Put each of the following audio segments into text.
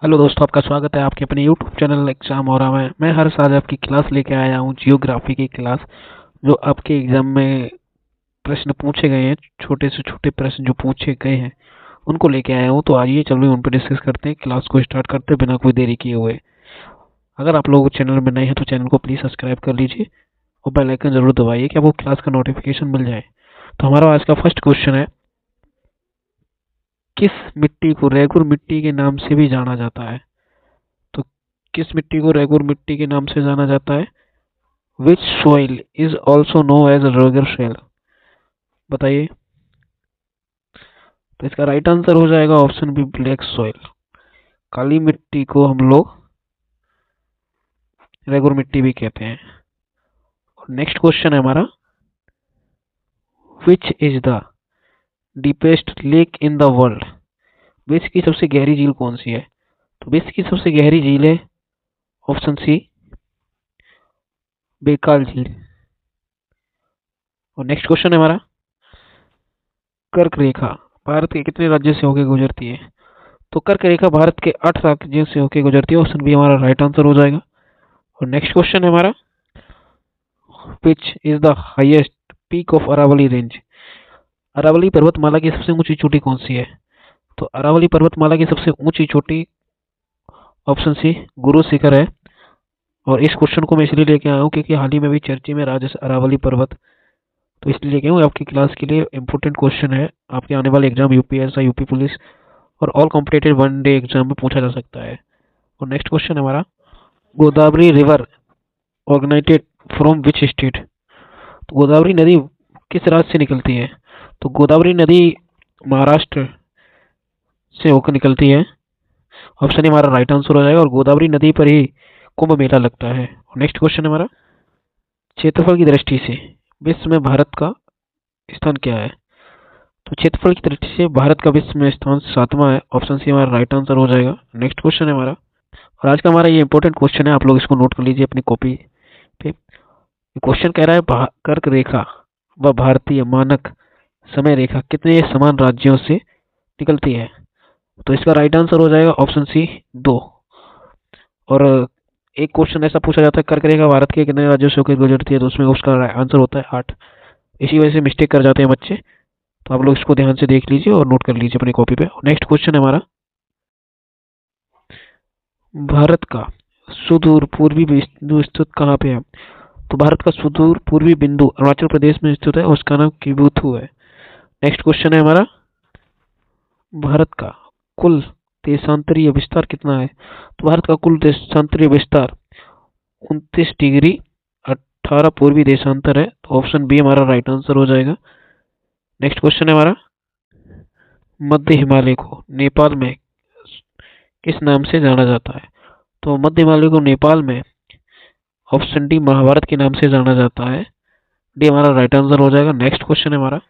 Hello दोस्तों, आपका स्वागत है आपके अपने यूट्यूब चैनल एग्जाम और मैं हर साल आपकी क्लास लेके आया हूँ जियोग्राफी की क्लास। जो आपके एग्जाम में प्रश्न पूछे गए हैं, छोटे से छोटे प्रश्न जो पूछे गए हैं उनको लेके आया हूँ। तो आइए चलो उन पर डिस्कस करते हैं, क्लास को स्टार्ट करते हैं बिना कोई देरी किए हुए। अगर आप लोग चैनल में नए हैं तो चैनल को प्लीज़ सब्सक्राइब कर लीजिए और बेल आइकन जरूर दबाइए कि आपको क्लास का नोटिफिकेशन मिल जाए। तो हमारा आज का फर्स्ट क्वेश्चन है, किस मिट्टी को रेगुर मिट्टी के नाम से भी जाना जाता है? तो किस मिट्टी को रेगुर मिट्टी के नाम से जाना जाता है? Which soil is also know as regur soil? बताइए। तो इसका राइट आंसर हो जाएगा ऑप्शन बी, ब्लैक सोइल। काली मिट्टी को हम लोग रेगुर मिट्टी भी कहते हैं। और नेक्स्ट क्वेश्चन है हमारा, which is the deepest lake in the world? विश्व की सबसे गहरी झील कौन सी है? तो विश्व की सबसे गहरी झील है ऑप्शन सी, बेकाल झील। और नेक्स्ट क्वेश्चन है हमारा, कर्क रेखा भारत के कितने राज्यों से होकर गुजरती है? तो कर्क रेखा भारत के 8 राज्यों से होकर गुजरती है। ऑप्शन बी हमारा राइट आंसर हो जाएगा। और नेक्स्ट क्वेश्चन है हमारा, which is the highest peak of Aravalli range? Aravalli पर्वतमाला की सबसे ऊंची चोटी कौन सी है? तो अरावली पर्वतमाला की सबसे ऊंची चोटी ऑप्शन सी, गुरु शिखर है। और इस क्वेश्चन को मैं इसलिए लेके आया हूँ क्योंकि हाल ही में भी चर्चे में राजस्थान अरावली पर्वत, तो इसलिए लेके हूँ। आपकी क्लास के लिए इंपॉर्टेंट क्वेश्चन है, आपके आने वाले एग्जाम यूपीएसआई, यूपी पुलिस और all competitive one day exam में पूछा जा सकता है। और नेक्स्ट क्वेश्चन है हमारा, Godavari river originated from which state? तो गोदावरी नदी किस राज्य से निकलती है? तो गोदावरी नदी महाराष्ट्र से होकर निकलती है। ऑप्शन ही हमारा राइट आंसर हो जाएगा। और गोदावरी नदी पर ही कुंभ मेला लगता है। और नेक्स्ट क्वेश्चन है हमारा, क्षेत्रफल की दृष्टि से विश्व में भारत का स्थान क्या है? तो क्षेत्रफल की दृष्टि से भारत का विश्व में स्थान 7वां है। ऑप्शन सी हमारा राइट आंसर हो जाएगा। नेक्स्ट क्वेश्चन है हमारा, और आज का हमारा ये इंपॉर्टेंट क्वेश्चन है, आप लोग इसको नोट कर लीजिए अपनी कॉपी पे। क्वेश्चन कह रहा है, कर्क रेखा व भारतीय मानक समय रेखा कितने समान राज्यों से निकलती है? तो इसका राइट आंसर हो जाएगा ऑप्शन सी, 2। और एक क्वेश्चन ऐसा पूछा जाता है, कर्क रेखा भारत के कितने राज्यों से होकर गुजरती है? तो उसमें उसका आंसर होता है 8। इसी वजह से मिस्टेक कर जाते हैं बच्चे, तो आप लोग इसको ध्यान से देख लीजिए और नोट कर लीजिए अपनी कॉपी पे। नेक्स्ट क्वेश्चन है हमारा, भारत का सुदूर पूर्वी बिंदु स्थित कहाँ पे है? तो भारत का सुदूर पूर्वी बिंदु अरुणाचल प्रदेश में स्थित है और उसका नाम किबुथु है। नेक्स्ट क्वेश्चन है हमारा, भारत का कुल देशांतरीय विस्तार कितना है? तो भारत का कुल देशांतरीय विस्तार 29 डिग्री 18 पूर्वी देशांतर है। तो ऑप्शन बी हमारा राइट आंसर हो जाएगा। नेक्स्ट क्वेश्चन है हमारा, मध्य हिमालय को नेपाल में किस नाम से जाना जाता है? तो मध्य हिमालय को नेपाल में ऑप्शन डी, महाभारत के नाम से जाना जाता है। डी हमारा राइट आंसर हो जाएगा। नेक्स्ट क्वेश्चन है हमारा,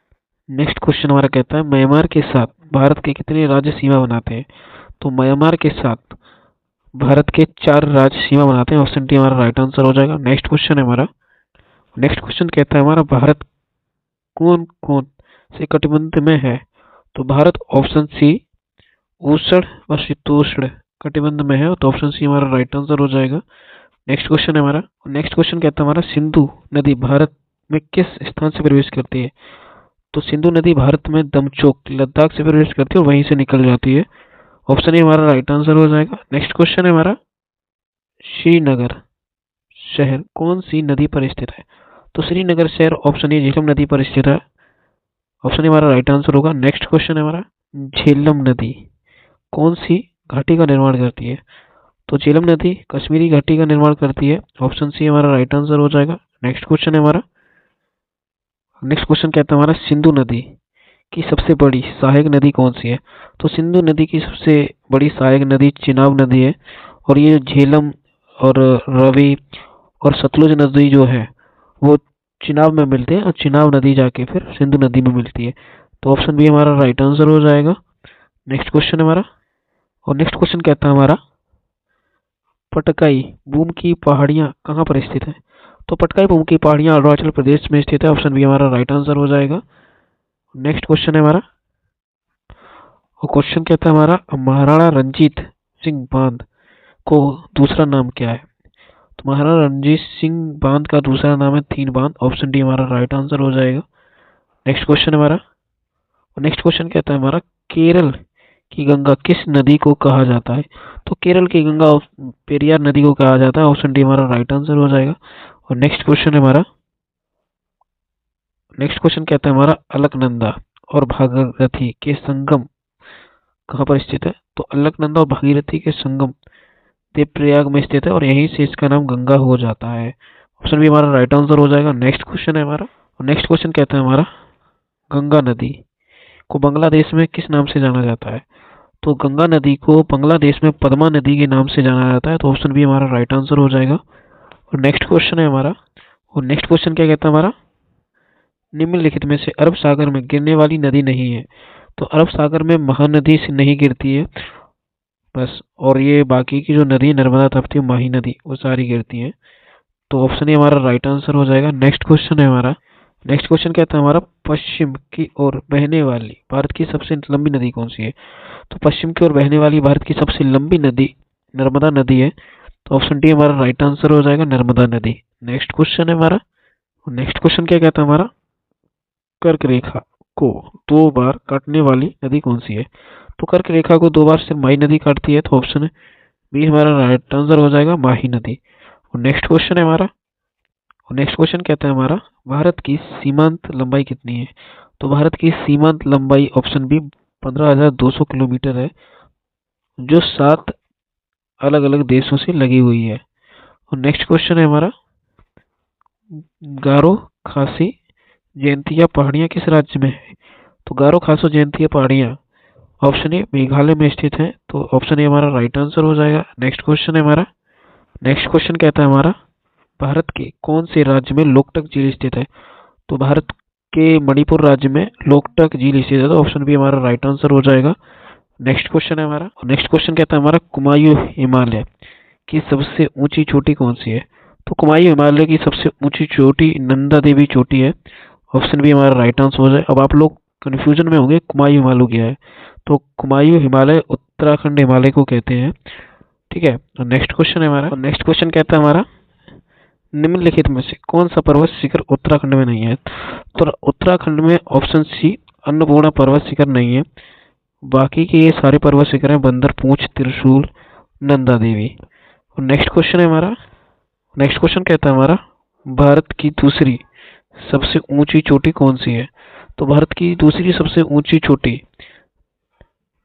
नेक्स्ट क्वेश्चन हमारा कहता है, म्यांमार के साथ भारत के कितने राज्य सीमा बनाते हैं? तो म्यांमार के साथ भारत के 4 राज्य सीमा बनाते हैं। ऑप्शन डी हमारा राइट आंसर हो जाएगा। नेक्स्ट क्वेश्चन है हमारा, नेक्स्ट क्वेश्चन कहता है हमारा, भारत कौन कौन से कटिबंध में है? तो भारत ऑप्शन सी, उष्ण व शीतोष्ण कटिबंध में है। तो ऑप्शन सी हमारा राइट आंसर हो जाएगा। नेक्स्ट क्वेश्चन है हमारा, नेक्स्ट क्वेश्चन कहता है हमारा, सिंधु नदी भारत में किस स्थान से प्रवेश करती है? तो सिंधु नदी भारत में दमचोक लद्दाख से प्रवेश करती है और वहीं से निकल जाती है। ऑप्शन ए हमारा राइट आंसर हो जाएगा। नेक्स्ट क्वेश्चन है हमारा, श्रीनगर शहर कौन सी नदी पर स्थित है? तो श्रीनगर शहर ऑप्शन ए, झेलम नदी पर स्थित है। ऑप्शन ए हमारा राइट आंसर होगा। नेक्स्ट क्वेश्चन है हमारा, झेलम नदी कौन सी घाटी का निर्माण करती है? तो झेलम नदी कश्मीरी घाटी का निर्माण करती है। ऑप्शन सी हमारा राइट आंसर हो जाएगा। नेक्स्ट क्वेश्चन है हमारा, नेक्स्ट क्वेश्चन कहता है हमारा, सिंधु नदी की सबसे बड़ी सहायक नदी कौन सी है? तो सिंधु नदी की सबसे बड़ी सहायक नदी चिनाब नदी है। और ये झेलम और रवि और सतलुज नदी जो है वो चिनाब में मिलते हैं और चिनाब नदी जाके फिर सिंधु नदी में मिलती है। तो ऑप्शन बी हमारा राइट आंसर हो जाएगा। नेक्स्ट क्वेश्चन हमारा, और नेक्स्ट क्वेश्चन कहता है हमारा, पटकाई बूम की पहाड़ियाँ कहाँ पर स्थित है? तो पटकाई बूम की पहाड़ियाँ अरुणाचल प्रदेश में स्थित है। ऑप्शन बी हमारा राइट आंसर हो जाएगा। नेक्स्ट क्वेश्चन है हमारा, और क्वेश्चन कहता है हमारा, महाराणा रंजीत सिंह बांध को दूसरा नाम क्या है? तो महाराणा रणजीत सिंह बांध का दूसरा नाम है थीन बांध। ऑप्शन डी हमारा राइट आंसर हो जाएगा। नेक्स्ट क्वेश्चन हमारा, नेक्स्ट क्वेश्चन कहता है हमारा, केरल की गंगा किस नदी को कहा जाता है? तो केरल की गंगा पेरियार नदी को कहा जाता है। ऑप्शन डी हमारा राइट आंसर हो जाएगा। और नेक्स्ट क्वेश्चन है हमारा, नेक्स्ट क्वेश्चन कहता है हमारा, अलकनंदा और भागीरथी के संगम कहाँ पर स्थित है? तो अलकनंदा और भागीरथी के संगम देवप्रयाग में स्थित है और यहीं से इसका नाम गंगा हो जाता है। ऑप्शन बी हमारा राइट आंसर हो जाएगा। नेक्स्ट क्वेश्चन है हमारा, नेक्स्ट क्वेश्चन कहता है हमारा, गंगा नदी को बांग्लादेश में किस नाम से जाना जाता है? तो गंगा नदी को बांग्लादेश में पद्मा नदी के नाम से जाना जाता है। तो ऑप्शन बी हमारा राइट आंसर हो जाएगा। और नेक्स्ट क्वेश्चन है हमारा, और नेक्स्ट क्वेश्चन क्या कहता है हमारा, निम्नलिखित में से अरब सागर में गिरने वाली नदी नहीं है? तो अरब सागर में महानदी से नहीं गिरती है बस, और ये बाकी की जो नदी नर्मदा तप्ती माही नदी वो सारी गिरती हैं। तो ऑप्शन ए हमारा राइट आंसर हो जाएगा। नेक्स्ट क्वेश्चन है हमारा, नेक्स्ट क्वेश्चन कहता है हमारा, पश्चिम की ओर बहने वाली भारत की सबसे लंबी नदी कौन सी है? तो पश्चिम की ओर बहने वाली भारत की सबसे लंबी नदी नर्मदा नदी है। तो ऑप्शन डी हमारा राइट आंसर हो जाएगा, नर्मदा नदी। नेक्स्ट क्वेश्चन है हमारा, नेक्स्ट क्वेश्चन क्या कहता है हमारा, कर्क रेखा को 2 बार काटने वाली नदी कौन सी है? तो कर्क रेखा को 2 बार सिर्फ माही नदी काटती है। तो ऑप्शन बी हमारा राइट आंसर हो जाएगा, माही नदी। और नेक्स्ट क्वेश्चन है हमारा, और नेक्स्ट क्वेश्चन कहता है हमारा, भारत की सीमांत लंबाई कितनी है? तो भारत की सीमांत लंबाई ऑप्शन बी 15,200 किलोमीटर है, जो 7 अलग अलग देशों से लगी हुई है। और नेक्स्ट क्वेश्चन है हमारा, गारो खासी जयंतिया पहाड़ियाँ किस राज्य में है? तो गारो खासो जयंतिया पहाड़ियाँ ऑप्शन ए मेघालय में स्थित है। तो ऑप्शन ए हमारा राइट आंसर हो जाएगा। नेक्स्ट क्वेश्चन है हमारा, नेक्स्ट क्वेश्चन कहता है हमारा, भारत के कौन से राज्य में लोकटक झील स्थित है? तो भारत के मणिपुर राज्य में लोकटक झील स्थित है। तो ऑप्शन बी हमारा राइट आंसर हो जाएगा। नेक्स्ट क्वेश्चन है हमारा, नेक्स्ट क्वेश्चन कहता है हमारा, कुमायूं हिमालय की सबसे ऊंची चोटी कौन सी है? तो कुमायूं हिमालय की सबसे ऊंची चोटी नंदा देवी चोटी है। ऑप्शन बी हमारा राइट आंसर हो जाए। अब आप लोग कंफ्यूजन में होंगे कुमायूं हिमालय क्या है? तो कुमायूं हिमालय उत्तराखंड हिमालय को कहते हैं, ठीक है। तो नेक्स्ट क्वेश्चन है हमारा, नेक्स्ट क्वेश्चन कहता है हमारा, निम्नलिखित में से कौन सा पर्वत शिखर उत्तराखंड में नहीं है? तो उत्तराखंड में ऑप्शन सी अन्नपूर्णा पर्वत शिखर नहीं है, बाकी के ये सारे पर्वत शिखर हैं, बंदर पूंछ, त्रिशूल, नंदा देवी। और नेक्स्ट क्वेश्चन है हमारा, नेक्स्ट क्वेश्चन कहता है हमारा, भारत की दूसरी सबसे ऊंची चोटी कौन सी है? तो भारत की दूसरी सबसे ऊंची चोटी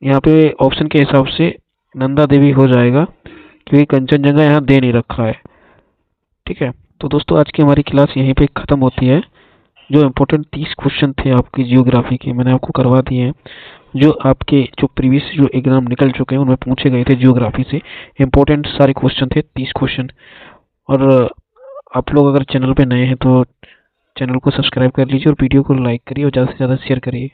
यहाँ पे ऑप्शन के हिसाब से नंदा देवी हो जाएगा, क्योंकि कंचनजंगा यहाँ दे नहीं रखा है, ठीक है। तो दोस्तों आज की हमारी क्लास यहीं पे ख़त्म होती है। जो इम्पोर्टेंट 30 क्वेश्चन थे आपकी जियोग्राफी के, मैंने आपको करवा दिए हैं। जो आपके जो प्रीवियस जो एग्जाम निकल चुके हैं उनमें पूछे गए थे जियोग्राफी से इम्पोर्टेंट सारे क्वेश्चन थे, 30 क्वेश्चन। और आप लोग अगर चैनल पे नए हैं तो चैनल को सब्सक्राइब कर लीजिए और वीडियो को लाइक करिए और ज़्यादा से ज़्यादा शेयर करिए।